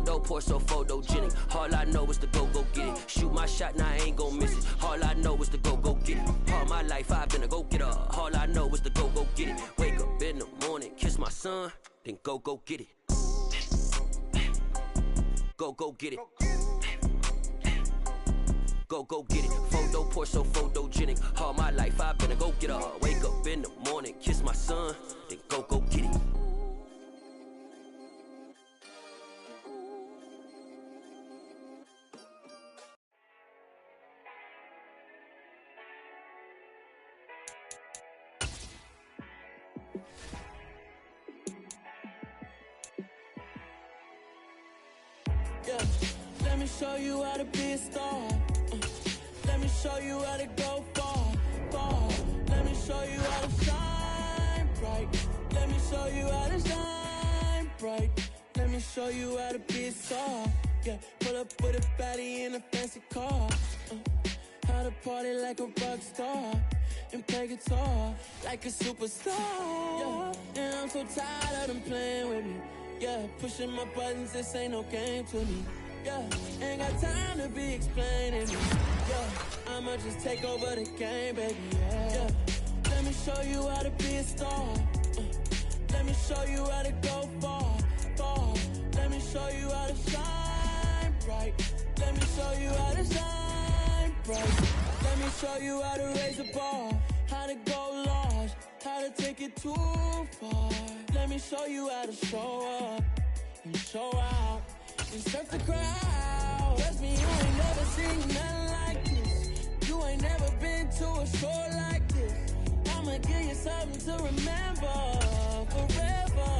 Photo pour so photogenic. All I know is to go get it. Shoot my shot, now I ain't gon' miss it. All I know is to go get it. All my life I've been a go-getter. All I know is to go get it. Wake up in the morning, kiss my son, then go get it. Go get it. Go get it. Photo pour so photogenic. All my life I've been a go-getter. Wake up in the morning, kiss my son, then go get it. Yeah, let me show you how to be a star. Let me show you how to go far. Let me show you how to shine bright. Let me show you how to shine bright. Let me show you how to be a star. Yeah, pull up with a baddie in a fancy car. How to party like a rock star and play guitar like a superstar. Yeah, and I'm so tired of them playing with me. Yeah, pushing my buttons, this ain't no game to me. Yeah, ain't got time to be explaining me. Yeah, I'ma just take over the game, baby. Yeah, let me show you how to be a star. Let me show you how to go far. Let me show you how to shine bright. Let me show you how to shine bright. Let me show you how to raise the bar, how to go large, how to take it too far. Let me show you how to show up and show out and surf the crowd. Trust me, you ain't never seen nothing like this. You ain't never been to a show like this. I'ma give you something to remember forever.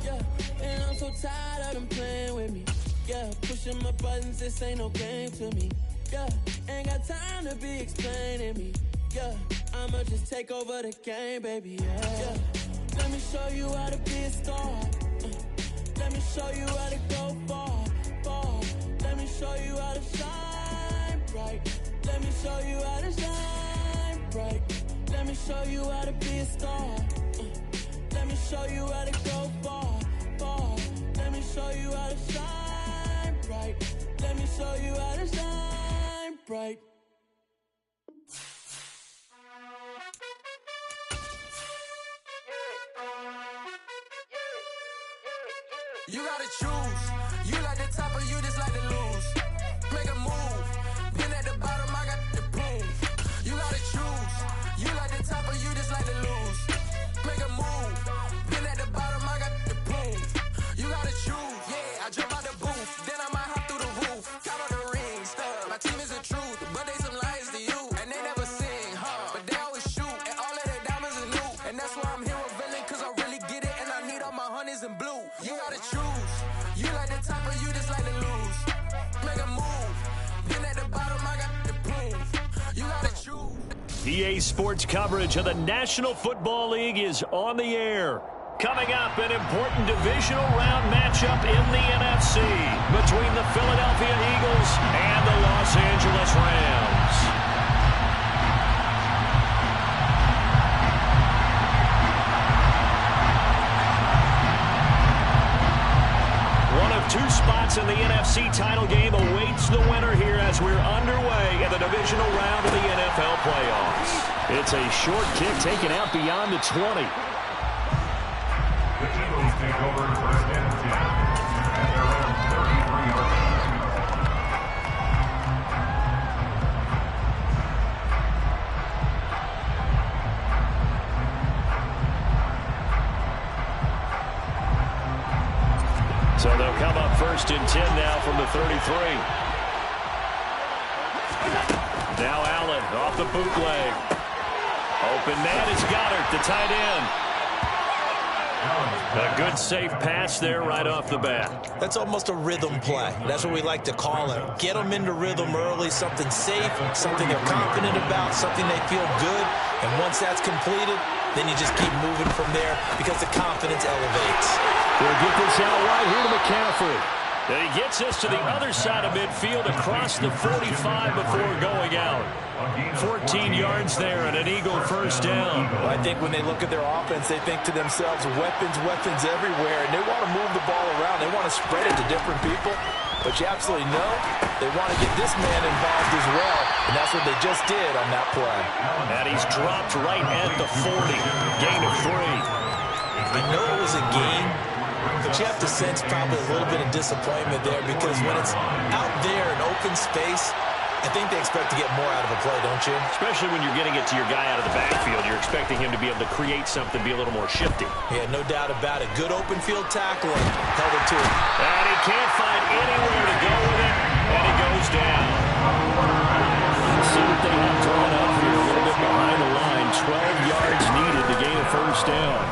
Yeah, and I'm so tired of them playing with me. Yeah, pushing my buttons, this ain't no game to me. Yeah, ain't got time to be explaining me. Yeah, I'ma just take over the game, baby. Yeah, let me show you how to be a star. Let me show you how to go far. Let me show you how to shine bright. Let me show you how to shine bright. Let me show you how to be a star. Let me show you how to go far. Let me show you how to shine bright. Let me show you how to shine bright. You gotta choose. You like the top or you just like to lose. Make a move. Been at the bottom, I got the proof. You gotta choose. You like the top or you just like to lose. Make a move. Been at the bottom, I got the proof. You gotta choose. Yeah, I jump out the booth. Then I might hop through the roof. Count on the rings, stuff. My team is the truth, but they some liars to you. And they never sing, but they always shoot. And all of their diamonds are new. And that's why I'm here revealing, cause I really get it. And I need all my honeys in blue. You gotta choose. You like the top or you just like to lose. Make a move. Been at the bottom, I got the proof. You gotta choose. EA Sports coverage of the National Football League is on the air. Coming up, an important divisional round matchup in the NFC between the Philadelphia Eagles and the Los Angeles Rams. One of two spots in the NFC title game awaits the winner here as we're underway in the divisional round of the NFL playoffs. It's a short kick taken out beyond the 20. The Eagles take over first and 10 at their own 33-yard line. So they'll come up first and 10 now from the 33. Now Allen off the bootleg. Open man is Goddard, the tight end. A good safe pass there right off the bat. That's almost a rhythm play. That's what we like to call it. Get them into rhythm early, something safe, something they're confident about, something they feel good. And once that's completed, then you just keep moving from there because the confidence elevates. They'll get this out right here to McCaffrey. And he gets us to the other side of midfield across the 45 before going out. 14 yards there and an Eagle first down. Well, I think when they look at their offense, they think to themselves, weapons, weapons everywhere. And they want to move the ball around. They want to spread it to different people. But you absolutely know they want to get this man involved as well. And that's what they just did on that play. And he's dropped right at the 40. Gain of 3. I know it was a game, but you have to sense probably a little bit of disappointment there because when it's out there in open space, I think they expect to get more out of a play, don't you? Especially when you're getting it to your guy out of the backfield. You're expecting him to be able to create something, be a little more shifty. Yeah, no doubt about it. Good open field tackling. Held it to him. And he can't find anywhere to go with it, and he goes down. Let's see what they have drawn up here. A little bit behind the line. 12 yards needed to gain a first down.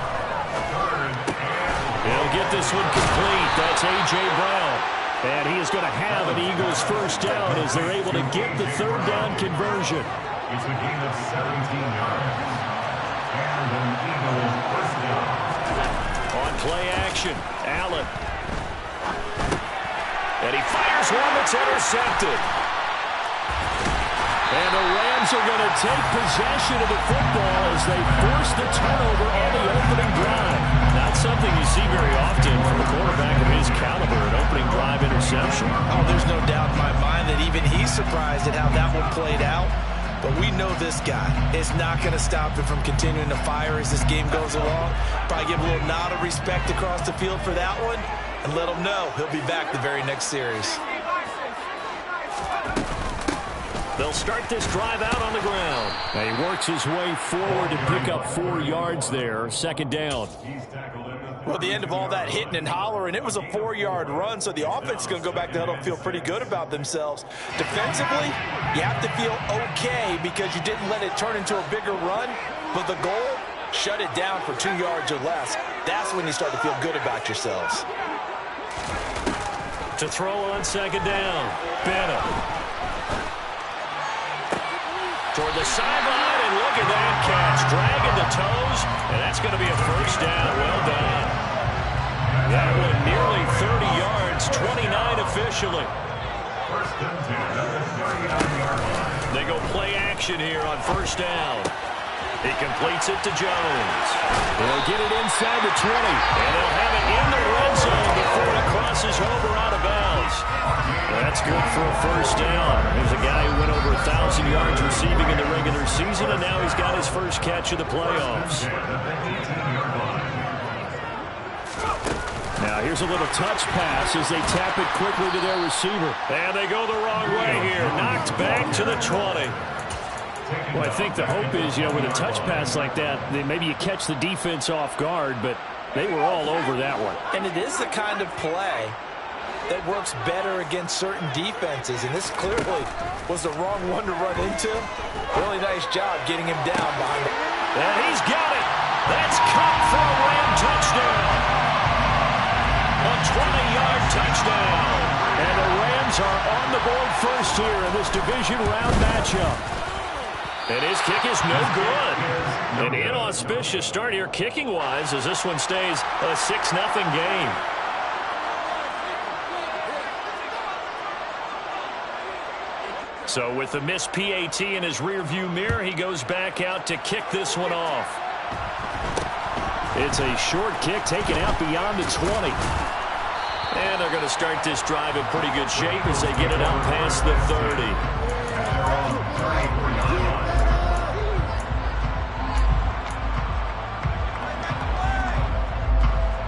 They'll get this one complete. That's A.J. Brown. And he is going to have an Eagles first down as they're able to get the third down conversion. It's a gain of 17 yards. And an Eagles first down. On play action, Allen. And he fires one that's intercepted. And the Rams are going to take possession of the football as they force the turnover on the opening drive. Not something you see very often from a quarterback of his caliber, an opening drive interception. Oh, there's no doubt in my mind that even he's surprised at how that one played out. But we know this guy is not going to stop him from continuing to fire as this game goes along. Probably give a little nod of respect across the field for that one and let him know he'll be back the very next series. They'll start this drive out on the ground. And he works his way forward to pick up 4 yards there. Second down. Well, at the end of all that hitting and hollering, it was a 4-yard run, so the offense is going to go back to huddle and feel pretty good about themselves. Defensively, you have to feel okay because you didn't let it turn into a bigger run, but the goal, shut it down for 2 yards or less. That's when you start to feel good about yourselves. To throw on second down, Bennett. Toward the sideline, and look at that catch. Dragging the toes, and that's going to be a first down. Well done. That one nearly 30 yards, 29 officially. First and 10, 39-yard line. They go play action here on first down. He completes it to Jones. They'll get it inside the 20, and they'll have it in the red zone before it crosses over out of bounds. That's good for a first down. There's a guy who went over 1,000 yards receiving in the regular season, and now he's got his first catch of the playoffs. Now here's a little touch pass as they tap it quickly to their receiver. And they go the wrong way here. Knocked back to the 20. Well, I think the hope is, with a touch pass like that, then maybe you catch the defense off guard, but they were all over that one. And it is the kind of play that works better against certain defenses, and this clearly was the wrong one to run into. Really nice job getting him down behind the... And he's got it. That's caught for a Ram touchdown. A 20-yard touchdown. And the Rams are on the board first here in this division round matchup. And his kick is no good. An inauspicious start here kicking-wise as this one stays a 6-0 game. So with the missed PAT in his rearview mirror, he goes back out to kick this one off. It's a short kick taken out beyond the 20. And they're going to start this drive in pretty good shape as they get it out past the 30.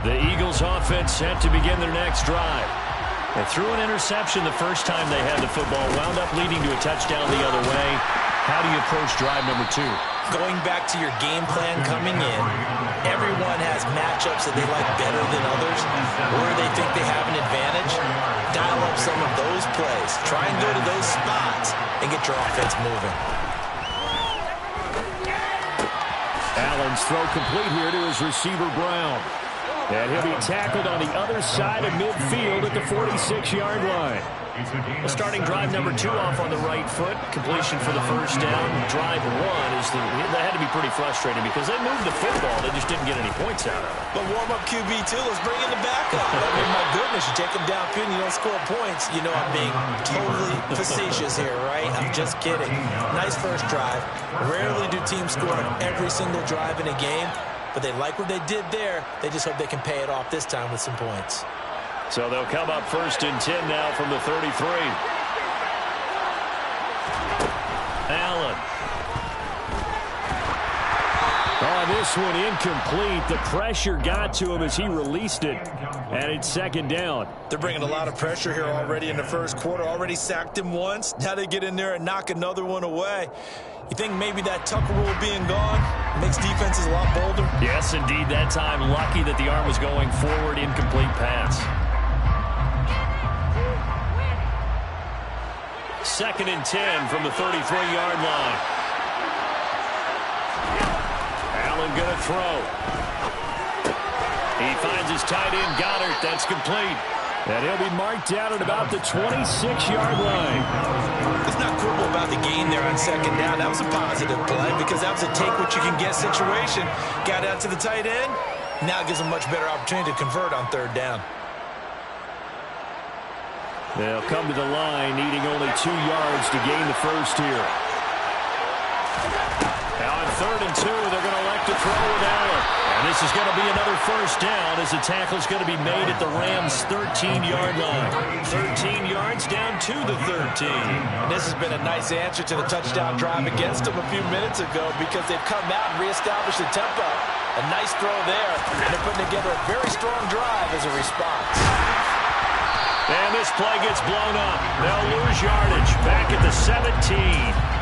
The Eagles offense set to begin their next drive. They threw an interception the first time they had the football, wound up leading to a touchdown the other way. How do you approach drive number 2? Going back to your game plan coming in, everyone has matchups that they like better than others, or they think they have an advantage. Dial up some of those plays. Try and go to those spots and get your offense moving. Allen's throw complete here to his receiver, Brown. And he'll be tackled on the other side of midfield at the 46-yard line. Well, starting drive number 2 off on the right foot. Completion for the first down. Drive 1 that had to be pretty frustrating because they moved the football. They just didn't get any points out of it. But warm-up QB2, let's bring in the backup. I mean, my goodness, you take them downfield and you don't score points. You know I'm being totally facetious here, right? I'm just kidding. Nice first drive. Rarely do teams score on every single drive in a game, but they like what they did there. They just hope they can pay it off this time with some points. So they'll come up 1st and 10 now from the 33. Allen. Oh, this one incomplete. The pressure got to him as he released it. And it's 2nd down. They're bringing a lot of pressure here already in the first quarter. Already sacked him once. Now they get in there and knock another one away. You think maybe that Tucker rule being gone makes defenses a lot bolder? Yes, indeed. That time, lucky that the arm was going forward. Incomplete pass. 2nd and 10 from the 33-yard line. Allen going to throw. He finds his tight end, Goddard. That's complete. And he'll be marked down at about the 26-yard line. It's not quibble about the gain there on 2nd down. That was a positive play because that was a take-what-you-can-get situation. Got out to the tight end. Now gives him a much better opportunity to convert on 3rd down. They'll come to the line, needing only 2 yards to gain the first here. Now on 3rd and 2, they're going to elect to throw with Allen. And this is going to be another first down as the tackle's going to be made at the Rams' 13-yard line. 13 yards down to the 13. And this has been a nice answer to the touchdown drive against them a few minutes ago because they've come out and reestablished the tempo. A nice throw there, and they're putting together a very strong drive as a response. And this play gets blown up. They'll lose yardage back at the 17.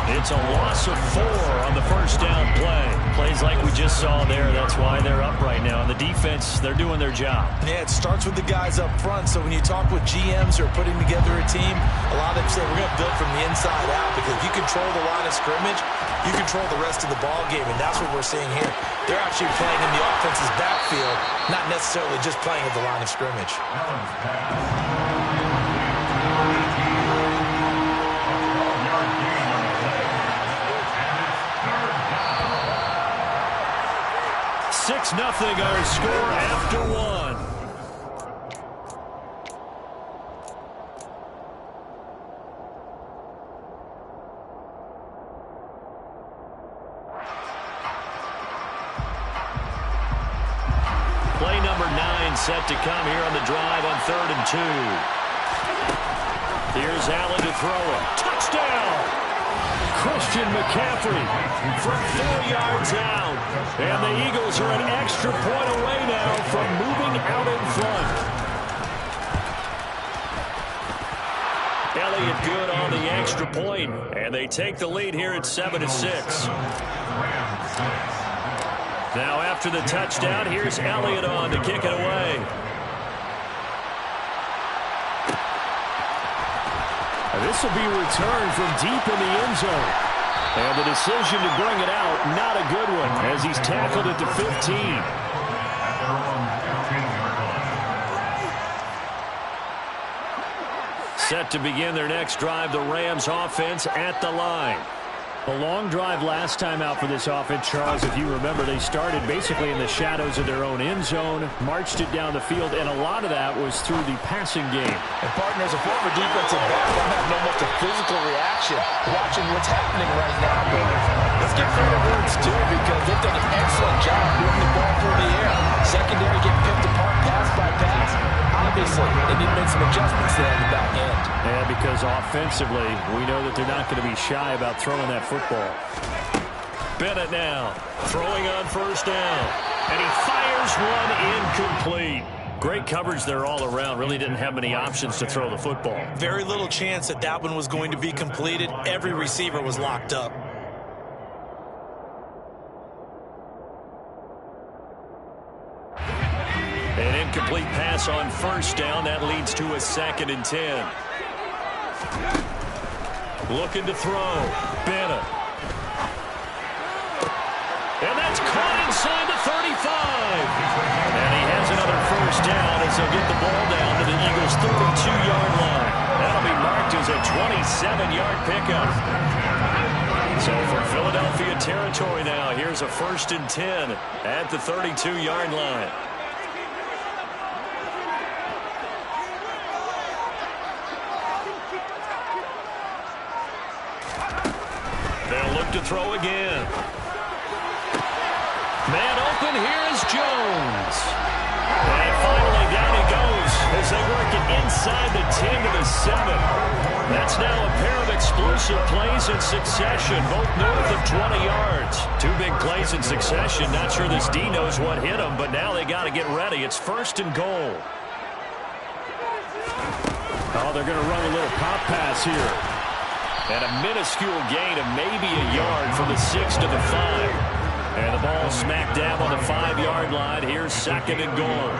It's a loss of 4 on the first down play. Plays like we just saw there. That's why they're up right now. And the defense, they're doing their job. Yeah, it starts with the guys up front. So when you talk with GMs who are putting together a team, a lot of them say we're going to build from the inside out because if you control the line of scrimmage, you control the rest of the ball game. And that's what we're seeing here. They're actually playing in the offense's backfield, not necessarily just playing at the line of scrimmage. 6-0 our score after 1. Play number 9 set to come here on the drive on 3rd and 2. Here's Allen to throw it. Touchdown! Christian McCaffrey from 4 yards out. And the Eagles are an extra point away now from moving out in front. Elliott good on the extra point, and they take the lead here at 7-6. Now after the touchdown, here's Elliott on to kick it away. This will be returned from deep in the end zone. And the decision to bring it out, not a good one, as he's tackled at the 15. Set to begin their next drive, the Rams offense at the line. A long drive last time out for this offense, Charles. If you remember, they started basically in the shadows of their own end zone, marched it down the field, and a lot of that was through the passing game. And partner, as a former defensive back, I'm having almost a physical reaction watching what's happening right now. But let's give credit where it's due because they've done an excellent job moving the ball through the air. Secondary getting picked apart pass by pass. Obviously, they need to make some adjustments there in the back end. Yeah, because offensively, we know that they're not going to be shy about throwing that football. Bennett now, throwing on first down. And he fires one incomplete. Great coverage there all around. Really didn't have many options to throw the football. Very little chance that that one was going to be completed. Every receiver was locked up. An incomplete pass on first down. That leads to a 2nd and 10. Looking to throw. Bennett. And that's caught inside the 35. And he as they'll get the ball down to the Eagles' 32-yard line. That'll be marked as a 27-yard pickup. So for Philadelphia territory now, here's a 1st and 10 at the 32-yard line. They'll look to throw again. Man open, here's Jones. And finally down he goes as they work it inside the 10 to the 7. That's now a pair of explosive plays in succession, both north of 20 yards. 2 big plays in succession. Not sure this D knows what hit them, but now they got to get ready. It's 1st and goal. Oh, they're going to run a little pop pass here. And a minuscule gain of maybe a yard from the 6 to the 5. And the ball smack dab on the 5-yard line. Here's 2nd and goal.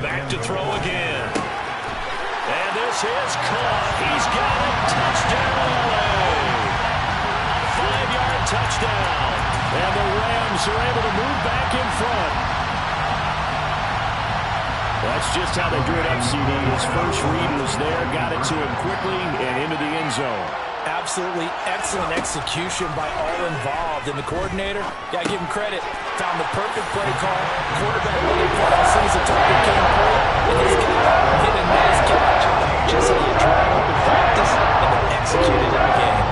Back to throw again. And this is caught. He's got it. Touchdown, LA. A 5-yard touchdown. And the Rams are able to move back in front. That's just how they drew it up, CD. His first read was there, got it to him quickly and into the end zone. Absolutely excellent execution by all involved. And the coordinator, got to give him credit, found the perfect play call. Quarterback looking for as soon as the target came through. And this guy hit a nice catch. Just how you try it up in practice and then execute it in the game.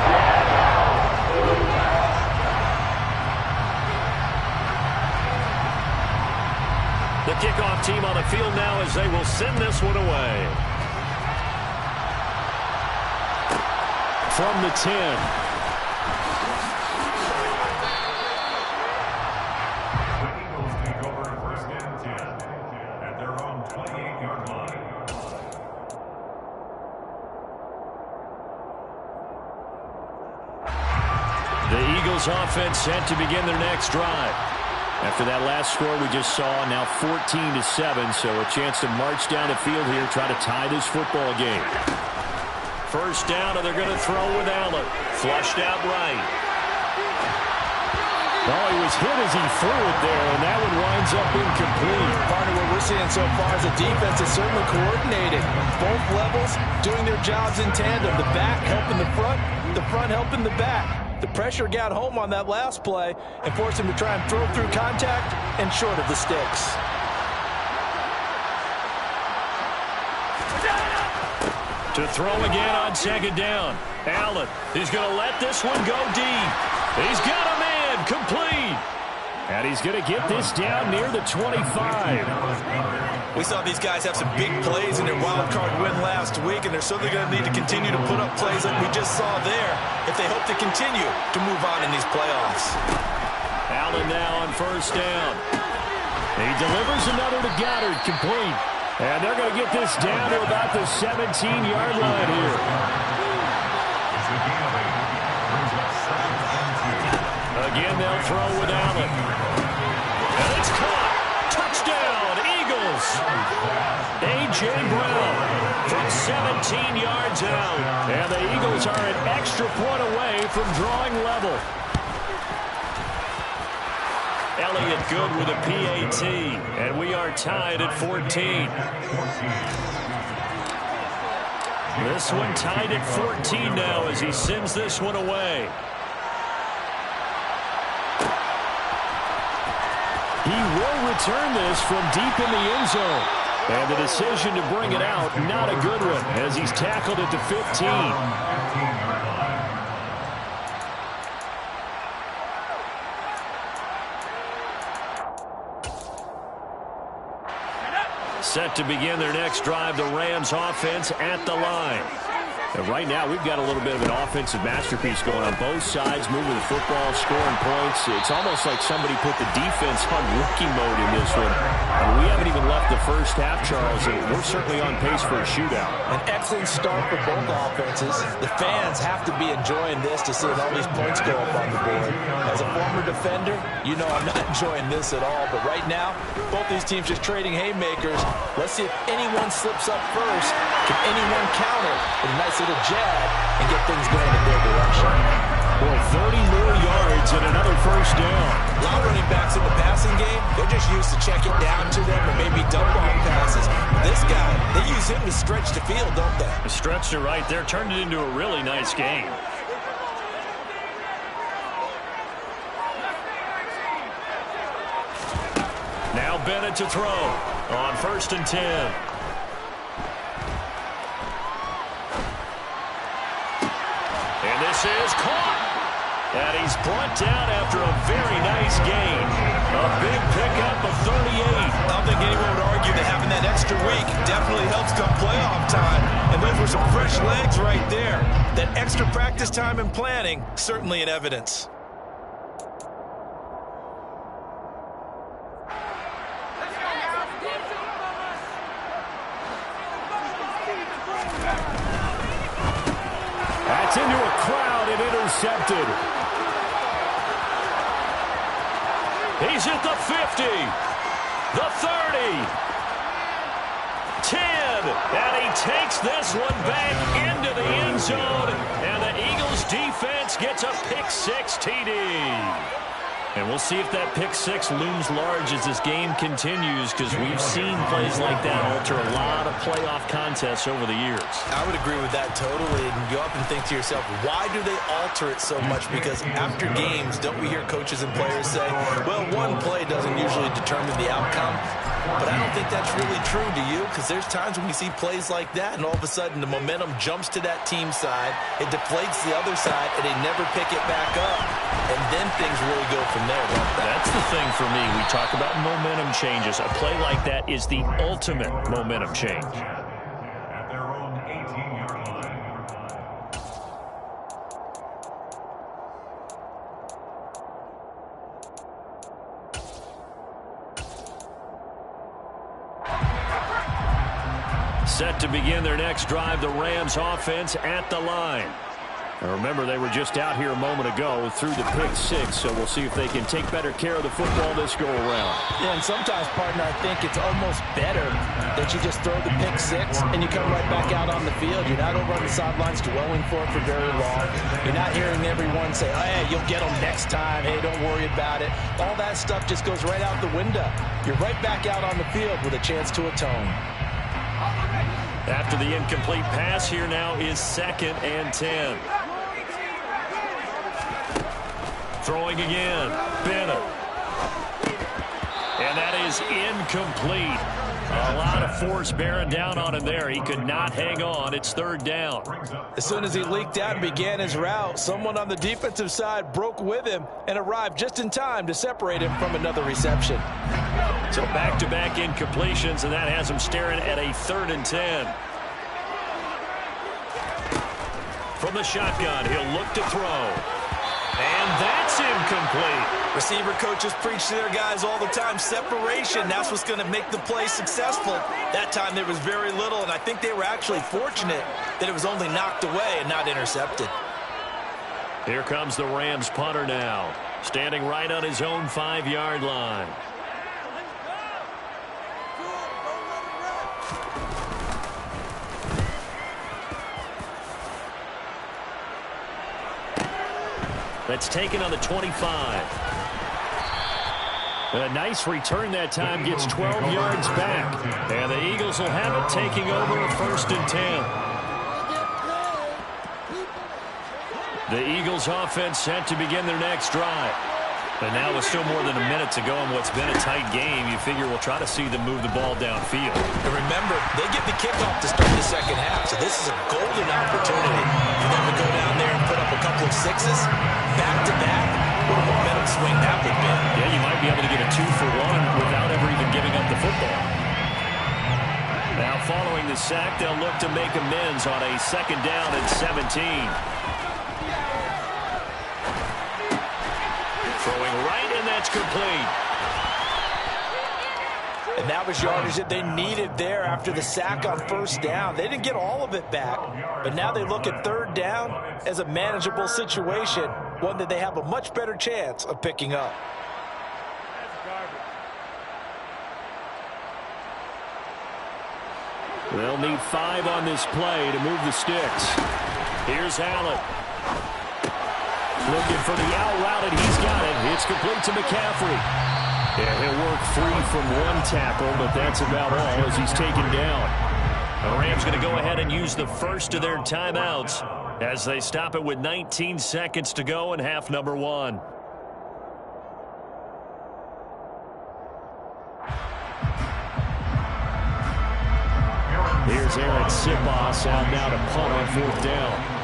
The kickoff team on the field now as they will send this one away. From the 10. The Eagles take over 1st and 10 at their own 28-yard line. The Eagles offense set to begin their next drive. After that last score we just saw, now 14 to 7, so a chance to march down the field here, try to tie this football game. 1st down, and they're going to throw with Allen. Flushed out right. Oh, he was hit as he threw it there, and that one winds up incomplete. Partner, what we're seeing so far is the defense is certainly coordinated. Both levels doing their jobs in tandem. The back helping the front helping the back. The pressure got home on that last play and forced him to try and throw through contact and short of the sticks. To throw again on 2nd down. Allen, he's going to let this one go deep. He's got a man, complete. And he's going to get this down near the 25. We saw these guys have some big plays in their wild card win last week, and they're certainly going to need to continue to put up plays like we just saw there if they hope to continue to move on in these playoffs. Allen now on 1st down. He delivers another to Goddard, complete. And they're going to get this down to about the 17-yard line here. Again, they'll throw with Allen. And it's caught. Touchdown, Eagles. A.J. Brown from 17 yards out. And the Eagles are an extra point away from drawing level. Elliott good with a PAT, and we are tied at 14. This one tied at 14 now as he sends this one away. He will return this from deep in the end zone. And the decision to bring it out, not a good one, as he's tackled at the 15. Set to begin their next drive, the Rams offense at the line. And right now, we've got a little bit of an offensive masterpiece going on both sides, moving the football, scoring points. It's almost like somebody put the defense on rookie mode in this one. And we haven't even left the first half, Charles, and we're certainly on pace for a shootout. An excellent start for both offenses. The fans have to be enjoying this to see all these points go up on the board. As a former defender, you know I'm not enjoying this at all. But right now, both these teams just trading haymakers. Let's see if anyone slips up first. Can anyone counter with a nice little jab and get things going in their direction? Boy, 30 more yards and another first down. A lot of running backs in the passing game, they're just used to check it down to them or maybe dump off passes. This guy, they use him to stretch the field, don't they? Stretched it right there, turned it into a really nice game. Now Bennett to throw on 1st and 10. And this is caught. And he's brought down after a very nice gain. A big pickup of 38. I don't think anyone would argue that having that extra week definitely helps come playoff time. And those were some fresh legs right there. That extra practice time and planning, certainly in evidence. That's into a crowd and intercepted. He's at the 50, the 30, 10, and he takes this one back into the end zone, and the Eagles defense gets a pick-6 TD. And we'll see if that pick-6 looms large as this game continues, because we've seen plays like that alter a lot of playoff contests over the years. I would agree with that totally. And you often think to yourself, why do they alter it so much? Because after games, don't we hear coaches and players say, well, one play doesn't usually determine the outcome. But I don't think that's really true, do you? Because there's times when we see plays like that, and all of a sudden the momentum jumps to that team side, it deflates the other side, and they never pick it back up. And then things really go from there, don't they? That's the thing for me. We talk about momentum changes. A play like that is the ultimate momentum change. At their own 18-yard line. Set to begin their next drive, the Rams offense at the line. And remember, they were just out here a moment ago through the pick-6, so we'll see if they can take better care of the football this go-around. Yeah, and sometimes, partner, I think it's almost better that you just throw the pick-6 and you come right back out on the field. You're not over on the sidelines dwelling for it for very long. You're not hearing everyone say, oh, hey, you'll get them next time. Hey, don't worry about it. All that stuff just goes right out the window. You're right back out on the field with a chance to atone. After the incomplete pass, here now is 2nd and 10. Throwing again, Bennett. And that is incomplete. A lot of force bearing down on him there. He could not hang on. It's 3rd down. As soon as he leaked out and began his route, someone on the defensive side broke with him and arrived just in time to separate him from another reception. So back-to-back incompletions, and that has him staring at a 3rd and 10. From the shotgun, he'll look to throw. And that's incomplete. Receiver coaches preach to their guys all the time. Separation, that's what's going to make the play successful. That time there was very little, and I think they were actually fortunate that it was only knocked away and not intercepted. Here comes the Rams punter now, standing right on his own 5-yard line. That's taken on the 25. A nice return that time, gets 12 yards back. And the Eagles will have it, taking over 1st and 10. The Eagles offense set to begin their next drive. But now with still more than a minute to go in what's been a tight game, you figure we'll try to see them move the ball downfield. And remember, they get the kickoff to start the second half, so this is a golden opportunity for them to go down there and put up a couple of 6s, back-to-back. What a momentum swing that would be. Yeah, you might be able to get a 2-for-1 without ever even giving up the football. Now following the sack, they'll look to make amends on a 2nd down and 17. Throwing right, and that's complete. And that was yardage that they needed there after the sack on 1st down. They didn't get all of it back, but now they look at 3rd down as a manageable situation, one that they have a much better chance of picking up. They'll need 5 on this play to move the sticks. Here's Allen. Looking for the out route, and he's got it. It's complete to McCaffrey. Yeah, he'll work free from one tackle, but that's about all as he's taken down. The Rams going to go ahead and use the first of their timeouts as they stop it with 19 seconds to go in half number 1. Here's Aaron Sipos out now to punt on 4th down.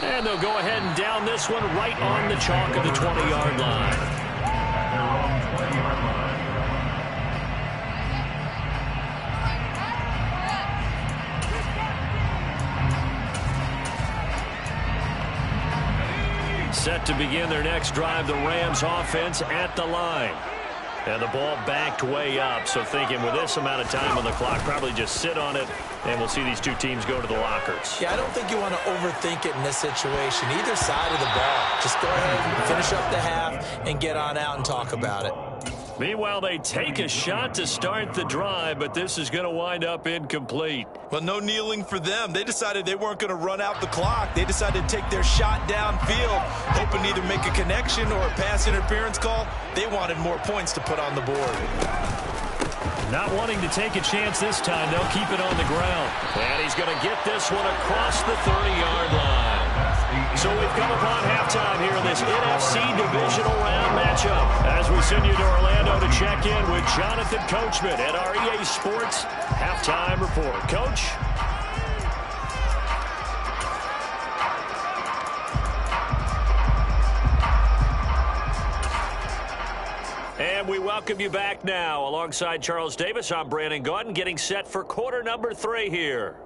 And they'll go ahead and down this one right on the chalk of the 20-yard line. At their own 20-yard line. Set to begin their next drive, the Rams offense at the line. And the ball backed way up, so thinking with this amount of time on the clock, probably just sit on it, and we'll see these two teams go to the lockers. Yeah, I don't think you want to overthink it in this situation. Either side of the ball. Just go ahead, finish up the half, and get on out and talk about it. Meanwhile, they take a shot to start the drive, but this is going to wind up incomplete. Well, no kneeling for them. They decided they weren't going to run out the clock. They decided to take their shot downfield, hoping to either make a connection or a pass interference call. They wanted more points to put on the board. Not wanting to take a chance this time, they'll keep it on the ground. And he's going to get this one across the 30-yard line. So we've come upon halftime here in this NFC Divisional Round matchup as we send you to Orlando to check in with Jonathan Coachman at our EA Sports Halftime Report. Coach? And we welcome you back now. Alongside Charles Davis, I'm Brandon Gaudin, getting set for quarter number 3 here.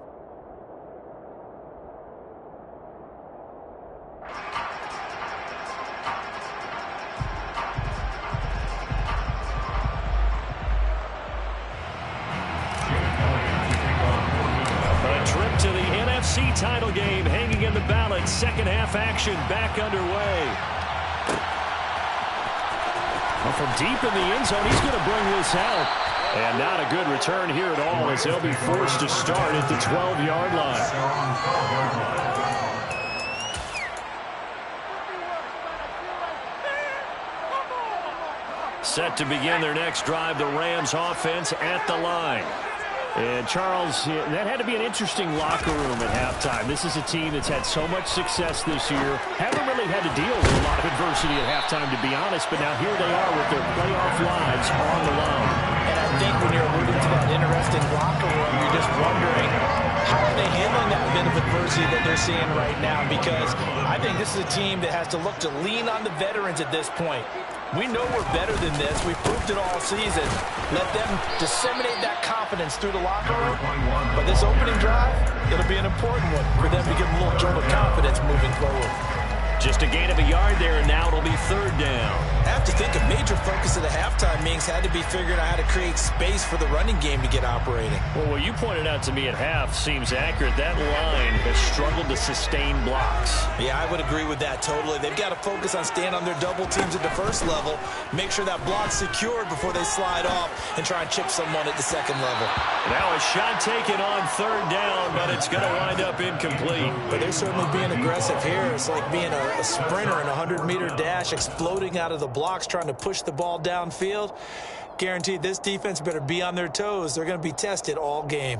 To the NFC title game hanging in the balance. Second half action back underway. Well, from deep in the end zone, he's going to bring this out. And not a good return here at all as they'll be forced to start at the 12-yard line. Set to begin their next drive, the Rams offense at the line. And, Charles, that had to be an interesting locker room at halftime. This is a team that's had so much success this year. Haven't really had to deal with a lot of adversity at halftime, to be honest, but now here they are with their playoff lives on the line. And I think when you're alluding to that interesting locker room, you're just wondering, how are they handling that bit of adversity that they're seeing right now? Because I think this is a team that has to look to lean on the veterans at this point. We know we're better than this. We've proved it all season. Let them disseminate that confidence through the locker room. But this opening drive, it'll be an important one for them to give them a little jolt of confidence moving forward. Just a gain of a yard there, and now it'll be 3rd down. I have to think a major focus of the halftime meetings had to be figuring out how to create space for the running game to get operating. Well, what you pointed out to me at half seems accurate. That line has struggled to sustain blocks. Yeah, I would agree with that totally. They've got to focus on staying on their double teams at the first level, make sure that block's secured before they slide off and try and chip someone at the second level. Now a shot taken on 3rd down, but it's going to wind up incomplete. But they're certainly being aggressive here. It's like being a sprinter in a 100-meter dash, exploding out of the blocks, trying to push the ball downfield. Guaranteed this defense better be on their toes. They're going to be tested all game.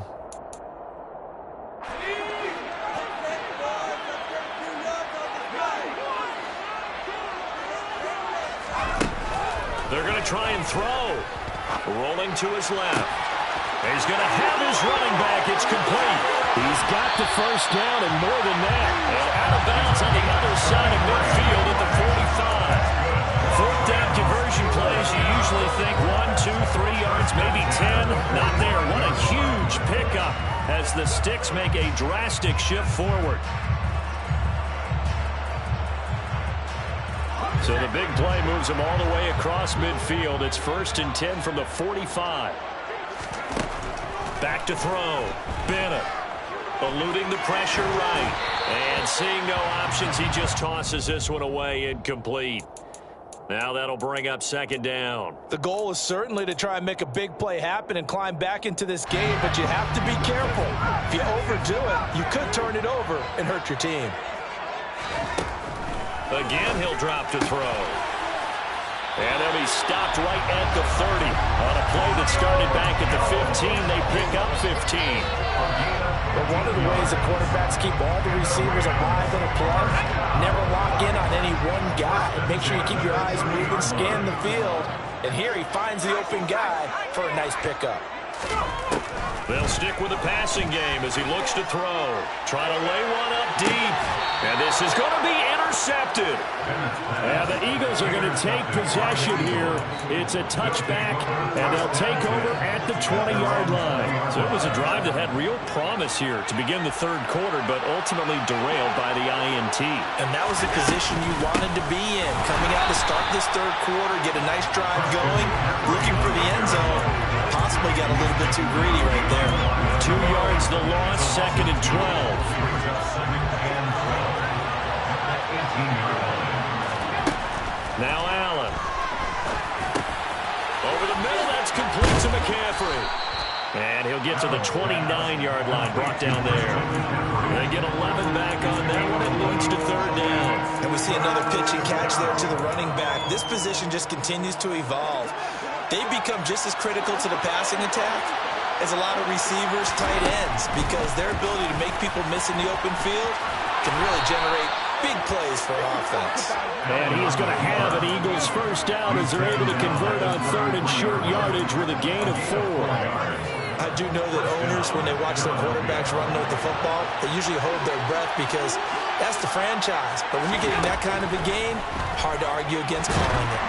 They're going to try and throw. Rolling to his left. He's going to have his running back. It's complete. He's got the first down and more than that. And out of bounds on the other side of midfield at the 45. 4th down conversion plays, you usually think 1, 2, 3 yards, maybe 10. Not there. What a huge pickup as the Sticks make a drastic shift forward. So the big play moves them all the way across midfield. It's 1st and 10 from the 45. Back to throw. Bennett eluding the pressure right. And seeing no options, he just tosses this one away incomplete. Now that'll bring up second down. The goal is certainly to try and make a big play happen and climb back into this game, but you have to be careful. If you overdo it, you could turn it over and hurt your team. Again, he'll drop to throw. And they'll be stopped right at the 30. On a play that started back at the 15, they pick up 15. But one of the ways the quarterbacks keep all the receivers alive in a play, never lock in on any one guy. Make sure you keep your eyes moving, scan the field. And here he finds the open guy for a nice pickup. They'll stick with the passing game as he looks to throw. Trying to lay one up deep. And this is going to be intercepted. And the Eagles are going to take possession here. It's a touchback, and they'll take over at the 20-yard line. So it was a drive that had real promise here to begin the third quarter, but ultimately derailed by the INT. And that was the position you wanted to be in. Coming out to start this third quarter, get a nice drive going, looking for the end zone. Possibly got a little bit too greedy right there. 2 yards the loss, second and 12. Now Allen. Over the middle, that's complete to McCaffrey. And he'll get to the 29-yard line, brought down there. They get 11 back on that one. It leads to third down. And we see another pitch and catch there to the running back. This position just continues to evolve. They become just as critical to the passing attack as a lot of receivers, tight ends, because their ability to make people miss in the open field can really generate big plays for offense. And he's going to have an Eagles first down as they're able to convert on third and short yardage with a gain of 4. I do know that owners, when they watch their quarterbacks run with the football, they usually hold their breath because that's the franchise. But when you're getting that kind of a gain, hard to argue against calling it.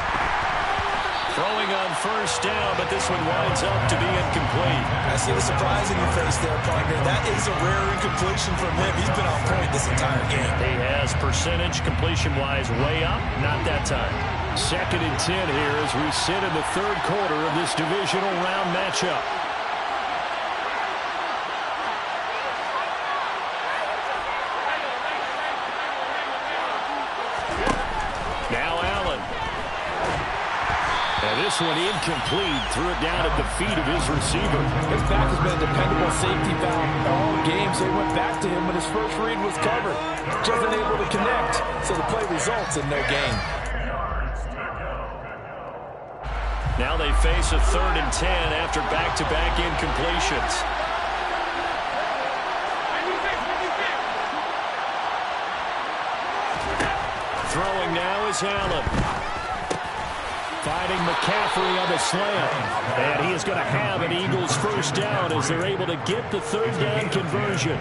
Throwing on first down, but this one winds up to be incomplete. I see the surprise in your face there, partner. That is a rare incompletion from him. He's been on point this entire game. He has percentage completion-wise way up, not that time. Second and 10 here as we sit in the third quarter of this divisional round matchup. Now Allen. And this one incomplete. Threw it down at the feet of his receiver. His back has been a dependable safety valve all game, so he went back to him when his first read was covered. Just unable to connect, so the play results in no gain. Now they face a third and 10 after back-to-back incompletions. Throwing now is Allen. Finding McCaffrey on the slant. And he is going to have an Eagles first down as they're able to get the third down conversion.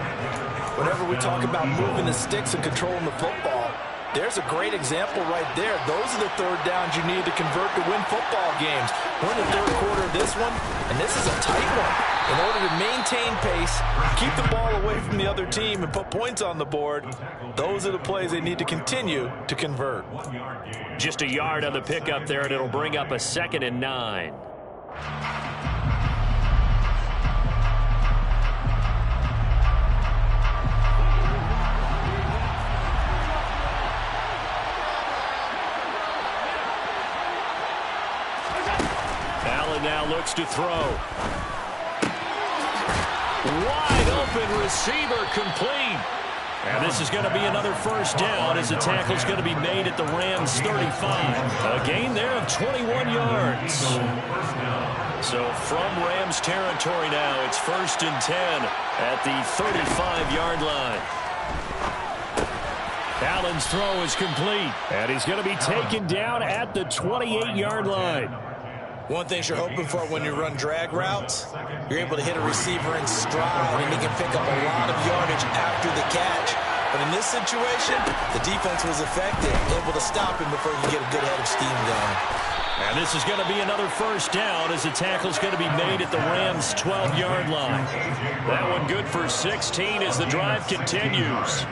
Whenever we talk about moving the sticks and controlling the football, there's a great example right there. Those are the third downs you need to convert to win football games. We're in the third quarter of this one, and this is a tight one. In order to maintain pace, keep the ball away from the other team, and put points on the board, those are the plays they need to continue to convert. Just a yard on the pickup there, and it'll bring up a second and 9. Allen now looks to throw. Wide open receiver, complete. And this is going to be another first down as the tackle's going to be made at the Rams 35. A gain there of 21 yards. So from Rams territory now, it's first and 10 at the 35-yard line. Allen's throw is complete, and he's going to be taken down at the 28-yard line. One thing you're hoping for when you run drag routes, you're able to hit a receiver in stride, and he can pick up a lot of yardage after the catch. But in this situation, the defense was effective, able to stop him before he could get a good head of steam going. And this is going to be another first down as the tackle's going to be made at the Rams' 12-yard line. That one good for 16 as the drive continues.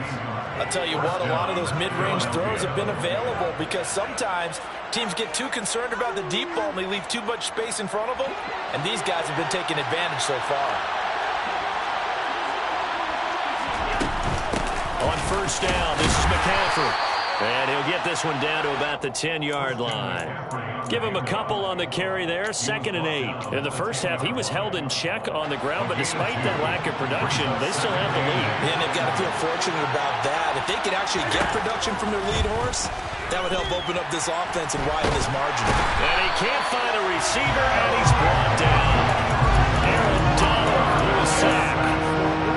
I'll tell you what, a lot of those mid-range throws have been available because sometimes teams get too concerned about the deep ball and they leave too much space in front of them, and these guys have been taking advantage so far. On first down, this is McCaffrey. And he'll get this one down to about the 10-yard line. Give him a couple on the carry there, 2nd and 8. In the first half, he was held in check on the ground, but despite that lack of production, they still have the lead. And they've got to feel fortunate about that. If they could actually get production from their lead horse, that would help open up this offense and widen this margin. And he can't find a receiver, and he's brought down. Aaron Donald with a sack.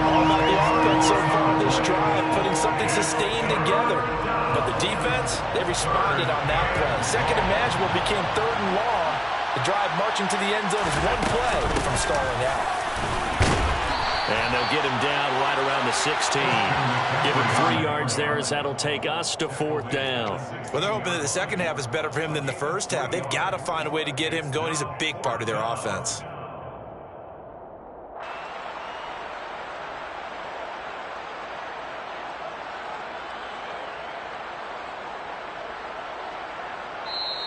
All about the offense so far this drive, putting something sustained together. But the defense, they responded on that play. Second and manageable became 3rd and long. The drive marching to the end zone is one play from stalling out. And they'll get him down right around the 16. Give him 3 yards there as that'll take us to 4th down. Well, they're hoping that the second half is better for him than the first half. They've got to find a way to get him going. He's a big part of their offense.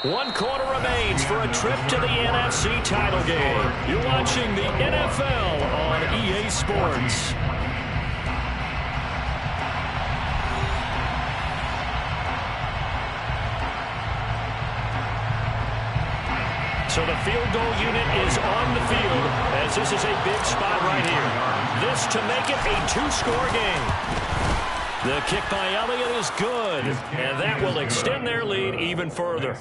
One quarter remains for a trip to the NFC title game. You're watching the NFL on EA Sports. So the field goal unit is on the field as this is a big spot right here. This to make it a 2-score game. The kick by Elliott is good, and that will extend their lead even further.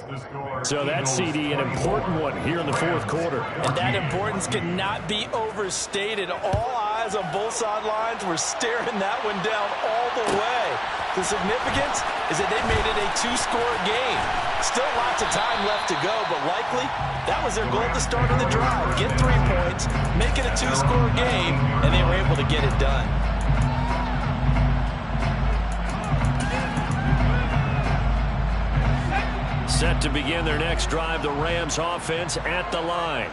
So that's, CD, an important one here in the 4th quarter. And that importance cannot be overstated. All eyes on both sidelines were staring that one down all the way. The significance is that they made it a 2-score game. Still lots of time left to go, but likely that was their goal at the start of the drive. Get 3 points, make it a 2-score game, and they were able to get it done. Set to begin their next drive, the Rams offense at the line.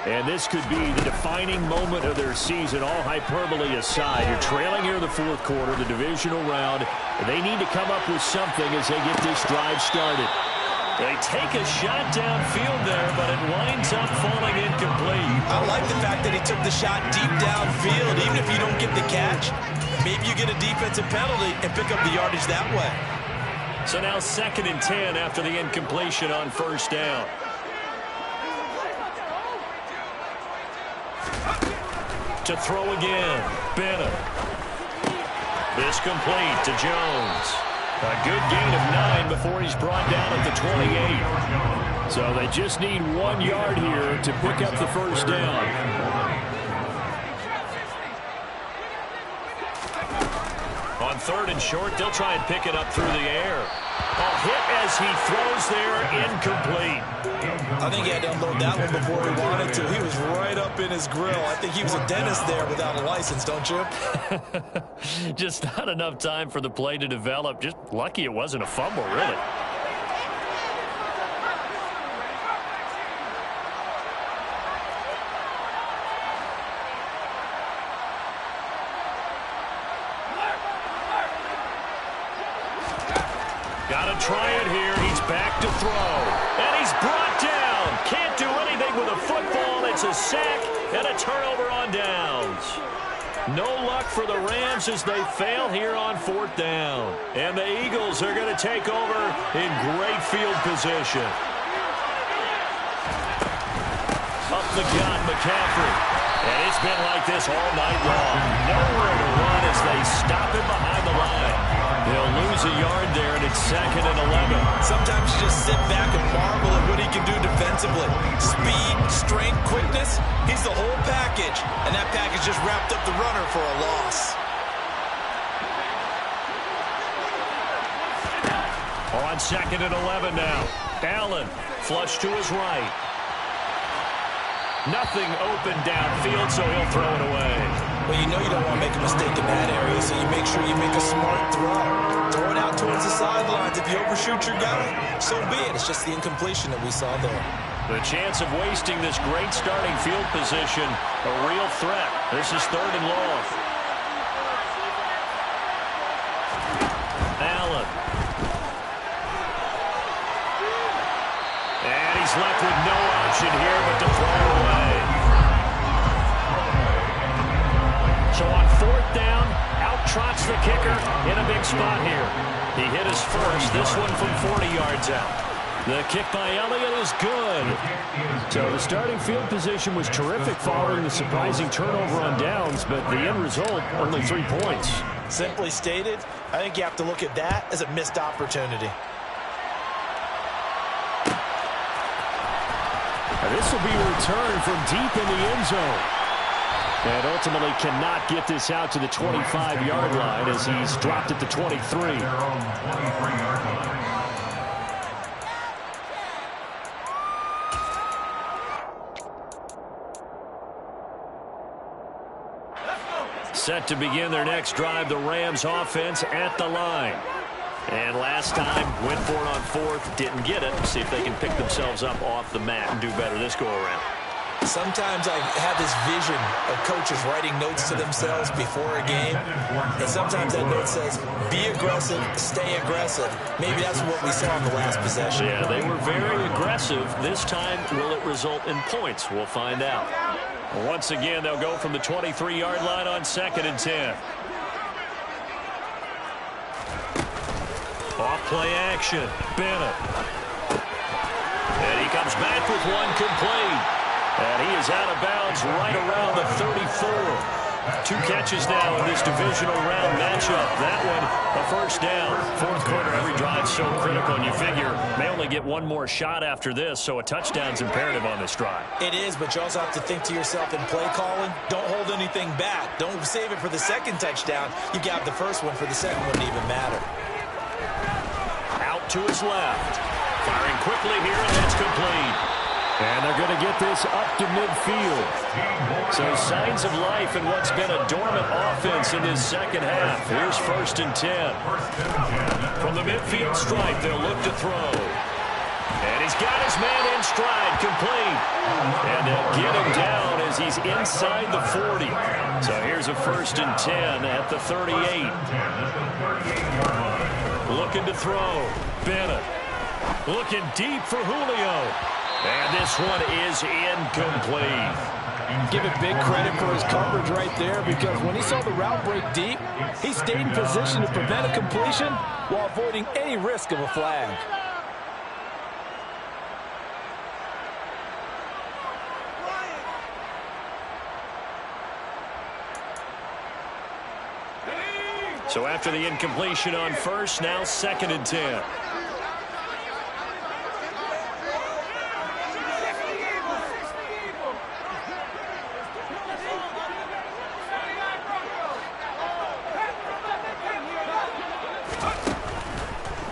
And this could be the defining moment of their season, all hyperbole aside. You're trailing here in the 4th quarter, the divisional round. They need to come up with something as they get this drive started. They take a shot downfield there, but it winds up falling incomplete. I like the fact that he took the shot deep downfield. Even if you don't get the catch, maybe you get a defensive penalty and pick up the yardage that way. So now 2nd and 10 after the incompletion on 1st down. To throw again, Bennett. This complete to Jones. A good gain of 9 before he's brought down at the 28. So they just need 1 yard here to pick up the 1st down. On 3rd and short, they'll try and pick it up through the air. A hit as he throws there, incomplete. I think he had to unload that one before he wanted to. He was right up in his grill. I think he was a dentist there without a license, don't you? Just not enough time for the play to develop. Just lucky it wasn't a fumble, really. Got to try it here. He's back to throw. And he's brought down. Can't do anything with a football. It's a sack and a turnover on downs. No luck for the Rams as they fail here on 4th down. And the Eagles are going to take over in great field position. Up the gut, McCaffrey. And it's been like this all night long. Nowhere to run as they stop him behind the line. They'll lose a yard there, and it's 2nd and 11. Sometimes you just sit back and marvel at what he can do defensively. Speed, strength, quickness, he's the whole package. And that package just wrapped up the runner for a loss. On 2nd and 11 now. Allen, flush to his right. Nothing open downfield, so he'll throw it away. Well, you know you don't want to make a mistake in that area, so you make sure you make a smart throw. Throw it out towards the sidelines. If you overshoot your guy, so be it. It's just the incompletion that we saw there. The chance of wasting this great starting field position, a real threat. This is 3rd and long. Allen. And he's left with no option here but to throw it away. So on 4th down, out Out trots the kicker in a big spot here. He hit his first, this one from 40 yards out. The kick by Elliott is good. So the starting field position was terrific following the surprising turnover on downs, but the end result, only 3 points. Simply stated, I think you have to look at that as a missed opportunity. This will be a return from deep in the end zone. And ultimately cannot get this out to the 25-yard line as he's dropped at the 23. Set to begin their next drive, the Rams offense at the line. And last time, went for it on fourth, didn't get it. See if they can pick themselves up off the mat and do better this go-around. Sometimes I have this vision of coaches writing notes to themselves before a game, and sometimes that note says, be aggressive, stay aggressive. Maybe that's what we saw in the last possession. Yeah, they were very aggressive. This time, will it result in points? We'll find out. Once again, they'll go from the 23-yard line on 2nd and 10. Off-play action. Bennett. And he comes back with one complete. And he is out of bounds right around the 34. 2 catches now in this divisional round matchup. That one, a first down. Fourth quarter, every drive so critical, and you figure may only get one more shot after this, so a touchdown's imperative on this drive. It is, but you also have to think to yourself in play calling, don't hold anything back. Don't save it for the second touchdown. You got the first one for the second wouldn't even matter. Out to his left. Firing quickly here, and that's complete. And they're going to get this up to midfield. So signs of life in what's been a dormant offense in this second half. Here's 1st and 10. From the midfield stripe, they'll look to throw. And he's got his man in stride, complete. And they'll get him down as he's inside the 40. So here's a 1st and 10 at the 38. Looking to throw. Bennett. Looking deep for Julio. And this one is incomplete. Give it big credit for his coverage right there, because when he saw the route break deep, he stayed in position to prevent a completion while avoiding any risk of a flag. So after the incompletion on first, now 2nd and 10.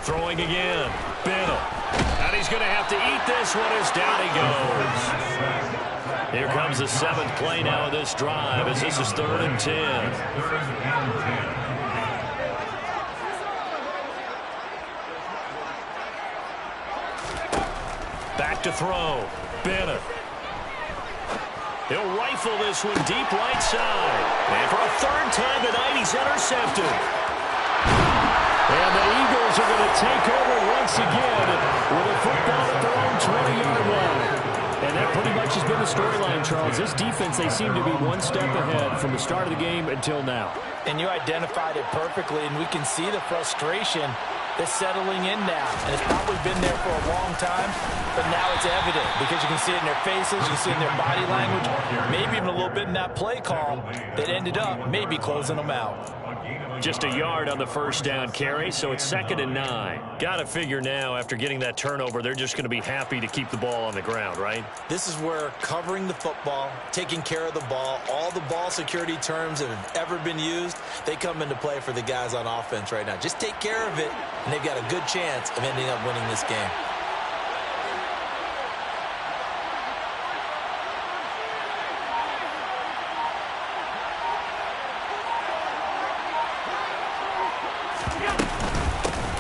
Throwing again. Bennett. And he's going to have to eat this one as down he goes. Here comes the 7th play now of this drive as this is 3rd and 10. Back to throw. Bennett. He'll rifle this one deep right side. And for a 3rd time tonight, he's intercepted. And the Eagles are going to take over once again with a football at their own 20-yard line. And that pretty much has been the storyline, Charles. This defense, they seem to be one step ahead from the start of the game until now. And you identified it perfectly, and we can see the frustration that's settling in now. And it's probably been there for a long time, but now it's evident because you can see it in their faces, you can see it in their body language, maybe even a little bit in that play call that ended up maybe closing them out. Just a yard on the first down carry, so it's 2nd and 9. Got to figure now, after getting that turnover, they're just going to be happy to keep the ball on the ground, right? This is where covering the football, taking care of the ball, all the ball security terms that have ever been used, they come into play for the guys on offense right now. Just take care of it, and they've got a good chance of ending up winning this game.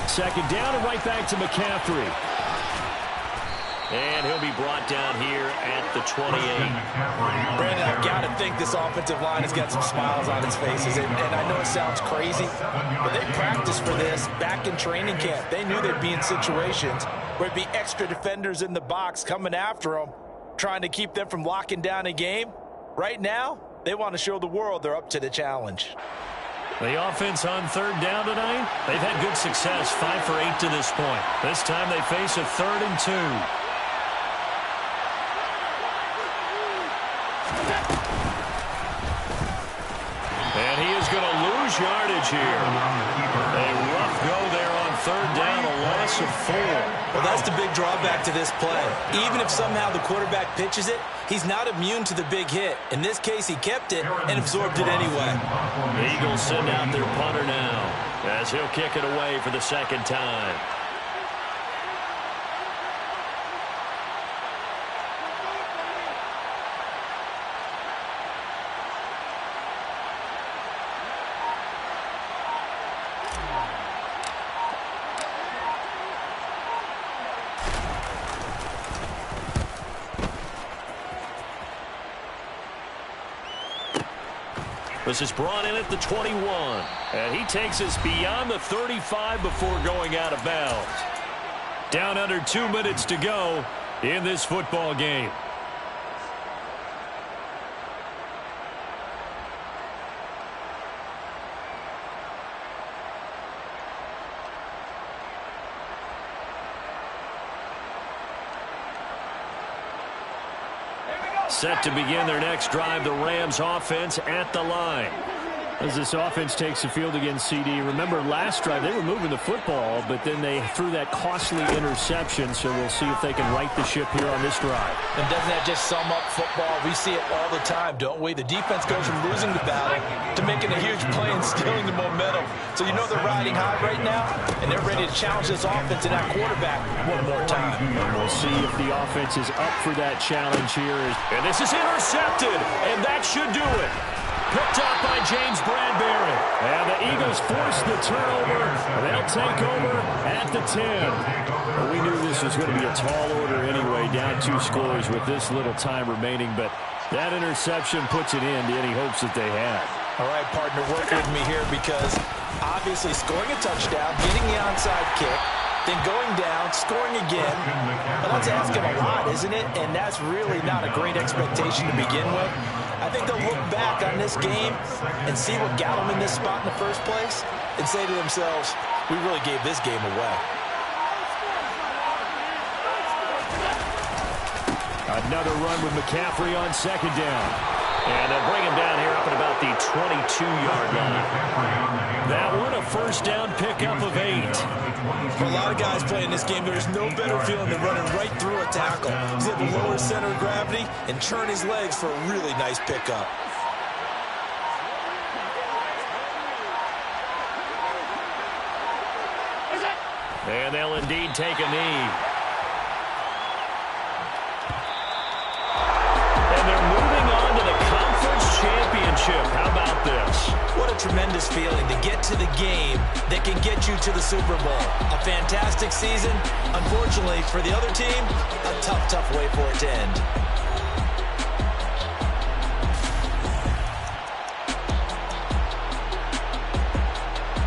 Second down and right back to McCaffrey. And he'll be brought down here at the 28. Brandon, I've got to think this offensive line has got some smiles on its faces. And I know it sounds crazy, but they practiced for this back in training camp. They knew they'd be in situations where there'd be extra defenders in the box coming after them, trying to keep them from locking down a game. Right now, they want to show the world they're up to the challenge. The offense on third down tonight, they've had good success, 5 for 8 to this point. This time they face a 3rd and 2. And he is going to lose yardage here. A rough go there on third down, a loss of 4. Well, that's the big drawback to this play. Even if somehow the quarterback pitches it, he's not immune to the big hit. In this case, he kept it and absorbed it anyway. The Eagles send out their punter now as he'll kick it away for the second time. This is brought in at the 21. And he takes us beyond the 35 before going out of bounds. Down under 2 minutes to go in this football game. Set to begin their next drive, the Rams offense at the line. As this offense takes the field against CD, remember last drive they were moving the football, but then they threw that costly interception, so we'll see if they can right the ship here on this drive. And doesn't that just sum up football? We see it all the time, don't we? The defense goes from losing the battle to making a huge play and stealing the momentum. So you know they're riding high right now, and they're ready to challenge this offense and that quarterback one more time. And we'll see if the offense is up for that challenge here. And this is intercepted, and that should do it. Picked up by James Bradbury. And the Eagles force the turnover. They'll take over at the 10. Well, we knew this was going to be a tall order anyway, down 2 scores with this little time remaining, but that interception puts it in to any hopes that they had. All right, partner, work with me here because obviously scoring a touchdown, getting the onside kick, then going down, scoring again. Well, that's asking a lot, isn't it? And that's really not a great expectation to begin with. I think they'll look back on this game and see what got them in this spot in the first place and say to themselves, we really gave this game away. Another run with McCaffrey on second down. And they'll bring him down here up at about the 22-yard line. That one a first down pickup of 8. For a lot of guys playing this game, there's no better feeling than running right through a tackle. He's able to lower his center of gravity and turn his legs for a really nice pickup. And they'll indeed take a knee. And they're moving on to the conference championship. How about this? What a tremendous feeling to get to the game that can get you to the Super Bowl. A fantastic season. Unfortunately, for the other team, a tough way for it to end.